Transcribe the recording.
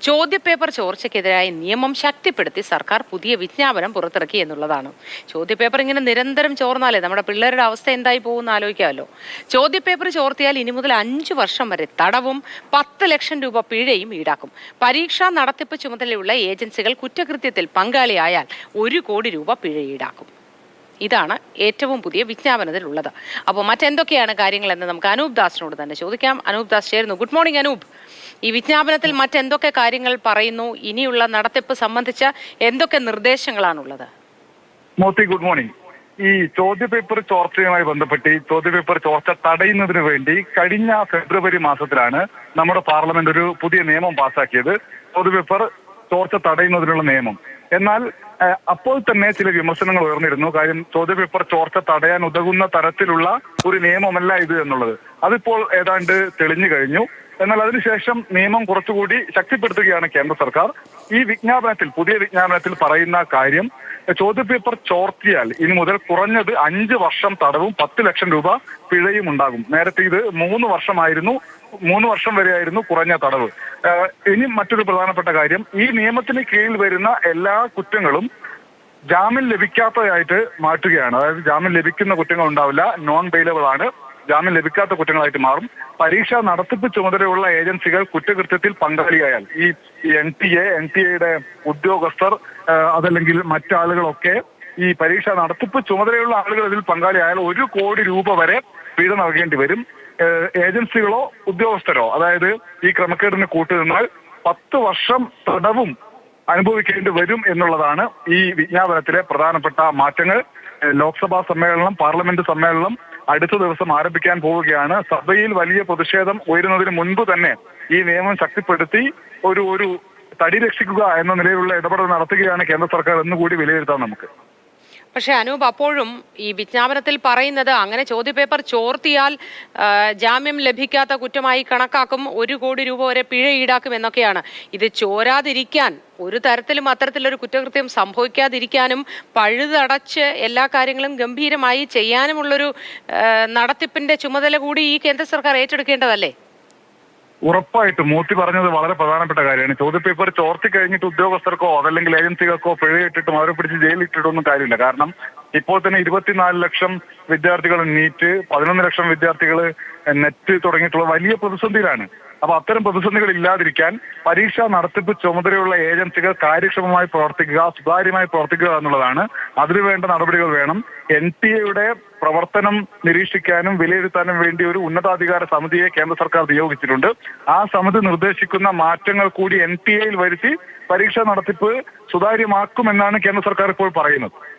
ചോദ്യപേപ്പർ ചോർച്ചയ്ക്കെതിരായ നിയമം ശക്തിപ്പെടുത്തി സർക്കാർ പുതിയ വിജ്ഞാപനം പുറത്തിറക്കി എന്നുള്ളതാണ്. ചോദ്യപേപ്പർ ഇങ്ങനെ നിരന്തരം ചോർന്നാലേ നമ്മുടെ പിള്ളേരുടെ അവസ്ഥ എന്തായി പോകുമെന്ന് ആലോചിക്കാമല്ലോ. ചോദ്യപേപ്പർ ചോർത്തിയാൽ ഇനി മുതൽ 5 വർഷം വരെ തടവും 10 ലക്ഷം രൂപ പിഴയും ഈടാക്കും. പരീക്ഷാ നടത്തിപ്പ് ചുമതലയുള്ള ഏജൻസികൾ കുറ്റകൃത്യത്തിൽ പങ്കാളിയായാൽ 1 കോടി രൂപ പിഴ ഈടാക്കും. ഇതാണ് ഏറ്റവും പുതിയ വിജ്ഞാപനത്തിലുള്ളത്. അപ്പോൾ മറ്റെന്തൊക്കെയാണ് കാര്യങ്ങളെന്ന് നമുക്ക് അനൂപ് ദാസിനോട് തന്നെ ചോദിക്കാം. അനൂപ് ദാസ് ചേരുന്നു. Good morning Anoop. ഈ വിജ്ഞാപനത്തിൽ മറ്റെന്തൊക്കെ കാര്യങ്ങൾ പറയുന്നു? ഇനിയുള്ള നടത്തിപ്പ് സംബന്ധിച്ച എന്തൊക്കെ നിർദ്ദേശങ്ങളാണുള്ളത്? Moti, good morning. ഈ ചോദ്യപേപ്പർ ചോർച്ചയുമായി ബന്ധപ്പെട്ട് ഈ ചോദ്യപേപ്പർ ചോർച്ച തടയുന്നതിന് വേണ്ടി കഴിഞ്ഞ ഫെബ്രുവരി മാസത്തിലാണ് നമ്മുടെ പാർലമെന്റ് ഒരു പുതിയ നിയമം പാസാക്കിയത്, ചോദ്യപേപ്പർ ചോർച്ച തടയുന്നതിനുള്ള നിയമം. എന്നാൽ അപ്പോൾ തന്നെ ചില വിമർശനങ്ങൾ ഉയർന്നിരുന്നു. കാര്യം ചോദ്യപേപ്പർ ചോർച്ച തടയാൻ ഉതകുന്ന തരത്തിലുള്ള ഒരു നിയമമല്ല ഇത് എന്നുള്ളത്. അതിപ്പോൾ ഏതാണ്ട് തെളിഞ്ഞു കഴിഞ്ഞു. എന്നാൽ അതിനുശേഷം നിയമം കുറച്ചുകൂടി ശക്തിപ്പെടുത്തുകയാണ് കേന്ദ്ര സർക്കാർ. ഈ വിജ്ഞാപനത്തിൽ, പുതിയ വിജ്ഞാപനത്തിൽ പറയുന്ന കാര്യം, ചോദ്യപേപ്പർ ചോർത്തിയാൽ ഇനി മുതൽ കുറഞ്ഞത് 5 വർഷം തടവും 10 ലക്ഷം രൂപ പിഴയും ഉണ്ടാകും. നേരത്തെ ഇത് 3 വർഷമായിരുന്നു. 3 വർഷം വരെയായിരുന്നു കുറഞ്ഞ തടവ്. ഇനി മറ്റൊരു പ്രധാനപ്പെട്ട കാര്യം, ഈ നിയമത്തിന് കീഴിൽ വരുന്ന എല്ലാ കുറ്റങ്ങളും ജാമ്യം ലഭിക്കാത്തതായിട്ട് മാറ്റുകയാണ്. അതായത് ജാമ്യം ലഭിക്കുന്ന കുറ്റങ്ങൾ ഉണ്ടാവില്ല, നോൺ ബെയിലബിൾ ആണ്, ജാമ്യം ലഭിക്കാത്ത കുറ്റങ്ങളായിട്ട് മാറും. പരീക്ഷാ നടത്തിപ്പ് ചുമതലയുള്ള ഏജൻസികൾ കുറ്റകൃത്യത്തിൽ പങ്കാളിയായാൽ, ഈ എൻ ടി എയുടെ ഉദ്യോഗസ്ഥർ അതല്ലെങ്കിൽ മറ്റാളുകളൊക്കെ ഈ പരീക്ഷാ നടത്തിപ്പ് ചുമതലയുള്ള ആളുകൾ ഇതിൽ പങ്കാളിയായാൽ 1 കോടി രൂപ വരെ പിഴ നൽകേണ്ടി വരും. ഏജൻസികളോ ഉദ്യോഗസ്ഥരോ അതായത് ഈ ക്രമക്കേടിന് കൂട്ടുനിന്നാൽ 10 വർഷം തടവും അനുഭവിക്കേണ്ടി വരും എന്നുള്ളതാണ് ഈ വിജ്ഞാപനത്തിലെ പ്രധാനപ്പെട്ട മാറ്റങ്ങൾ. ലോക്സഭാ സമ്മേളനം, പാർലമെന്റ് സമ്മേളനം അടുത്ത ദിവസം ആരംഭിക്കാൻ പോവുകയാണ്. സഭയിൽ വലിയ പ്രതിഷേധം ഉയരുന്നതിന് മുൻപ് തന്നെ ഈ നിയമം ശക്തിപ്പെടുത്തി ഒരു തടി രക്ഷിക്കുക എന്ന നിലയിലുള്ള ഇടപെടൽ നടത്തുകയാണ് കേന്ദ്ര സർക്കാർ എന്നുകൂടി വിലയിരുത്താം നമുക്ക്. പക്ഷെ അനൂപ്, അപ്പോഴും ഈ വിജ്ഞാപനത്തിൽ പറയുന്നത് അങ്ങനെ ചോദ്യപേപ്പർ ചോർത്തിയാൽ ജാമ്യം ലഭിക്കാത്ത കുറ്റമായി കണക്കാക്കും, 1 കോടി രൂപ വരെ പിഴ ഈടാക്കും എന്നൊക്കെയാണ്. ഇത് ചോരാതിരിക്കാൻ, ഒരു തരത്തിലും അത്തരത്തിലൊരു കുറ്റകൃത്യം സംഭവിക്കാതിരിക്കാനും പഴുതടച്ച് എല്ലാ കാര്യങ്ങളും ഗംഭീരമായി ചെയ്യാനുമുള്ളൊരു നടത്തിപ്പിന്റെ ചുമതല കൂടി ഈ കേന്ദ്ര സർക്കാർ ഏറ്റെടുക്കേണ്ടതല്ലേ? ഉറപ്പായിട്ടും മോത്തി പറഞ്ഞത് വളരെ പ്രധാനപ്പെട്ട കാര്യമാണ്. ചോദ്യപേപ്പർ ചോർത്തി കഴിഞ്ഞിട്ട് ഉദ്യോഗസ്ഥർക്കോ അതല്ലെങ്കിൽ ഏജൻസികൾക്കോ പിഴയിട്ടിട്ടും അവരെ പിടിച്ച് ജയിലിട്ടിട്ടൊന്നും കാര്യമില്ല. കാരണം ഇപ്പോൾ തന്നെ 24 ലക്ഷം വിദ്യാർത്ഥികൾ നീറ്റ്, 11 ലക്ഷം വിദ്യാർത്ഥികൾ നെറ്റ് തുടങ്ങിയിട്ടുള്ള വലിയ പ്രതിസന്ധിയിലാണ്. അപ്പൊ അത്തരം പ്രതിസന്ധികൾ ഇല്ലാതിരിക്കാൻ പരീക്ഷാ നടത്തിപ്പ് ചുമതലയുള്ള ഏജൻസികൾ കാര്യക്ഷമമായി പ്രവർത്തിക്കുക, സുതാര്യമായി പ്രവർത്തിക്കുക എന്നുള്ളതാണ്. അതിനുവേണ്ട നടപടികൾ വേണം. NTA പ്രവർത്തനം നിരീക്ഷിക്കാനും വിലയിരുത്താനും വേണ്ടി ഒരു ഉന്നതാധികാര സമിതിയെ കേന്ദ്ര സർക്കാർ നിയോഗിച്ചിട്ടുണ്ട്. ആ സമിതി നിർദ്ദേശിക്കുന്ന മാറ്റങ്ങൾ കൂടി NTA വരുത്തി പരീക്ഷാ നടത്തിപ്പ് സുതാര്യമാക്കുമെന്നാണ് കേന്ദ്ര സർക്കാർ ഇപ്പോൾ പറയുന്നത്.